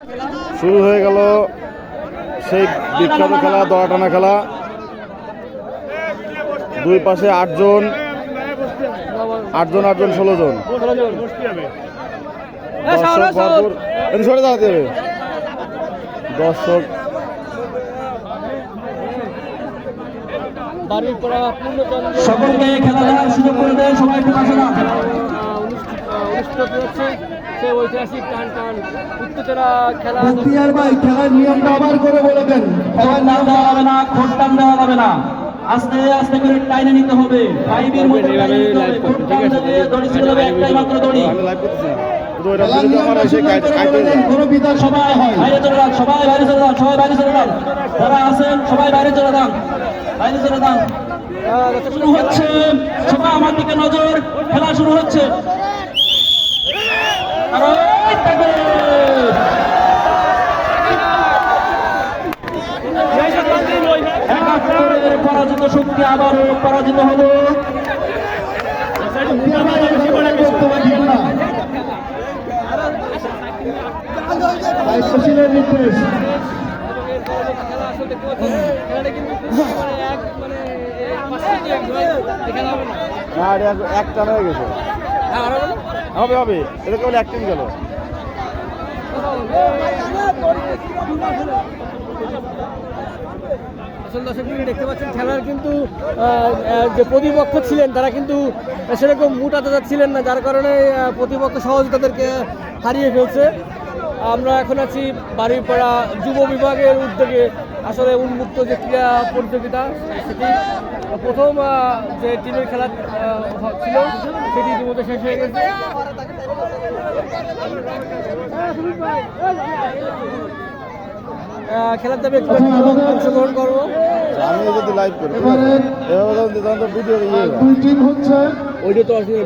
শুরু হয়ে গেল সেই বিখ্যাত খেলা, দড়া টানা খেলা। দুই পাশে 8 জন 16 জন। সরে দাঁড়াতে হবে দর্শক। সকলকে খেলা দেওয়ার সুযোগ করে দেয়, সবাই একটু পাশে দাও। অনুষ্ঠিত হচ্ছে সেই ঐতিহাসিক টান টান উত্তেজনা খেলা। বক্তিয়ার ভাই, খেলার নিয়মটা আবার করে বলে দেন। খেলার নাম দেওয়া হবে না, খোট টান দেওয়া যাবে না, আস্তে আস্তে করে টাইনে নিতে হবে। পাইপের মধ্যে টাইনে নিতে হবে। খোট টান দিলে দড়ি ছিল একটাই মাত্র দড়ি। আমি লাইভ করতেছি না, সবাই হয় বাইরে চলে যান, সবাই বাইরে চলে যান, সবাই বাইরে চলে যান। যারা আছেন সবাই বাইরে চলে যান, বাইরে চলে যান। শুরু হচ্ছে, সবাই আমার দিকে নজর, খেলা শুরু হচ্ছে। পরাজিত শক্তি আবারও পরাজিত হলো। দায়িত্বশীলের নির্দেশ। এক টান হয়ে গেছে। হবে হবে, এটা কেবল একদিন গেল। আসলে দর্শক দেখতে পাচ্ছেন খেলার কিন্তু যে প্রতিপক্ষ ছিলেন তারা কিন্তু সেরকম মোটা তাজা ছিলেন না, যার কারণে প্রতিপক্ষ সহজে তাদেরকে হারিয়ে ফেলছে। আমরা এখন আছি বাড়িপাড়া যুব বিভাগের উদ্যোগে আসলে উন্মুক্ত যে ক্রীড়া প্রতিযোগিতা, সেটি প্রথম যে টিমের খেলা ছিল সেটি ইতিমধ্যে শেষ হয়ে গেছে। খেলার দাবি একটু অংশগ্রহণ করবো। আমি যদি লাইভ করি ভিডিও ওইটা তো আসলে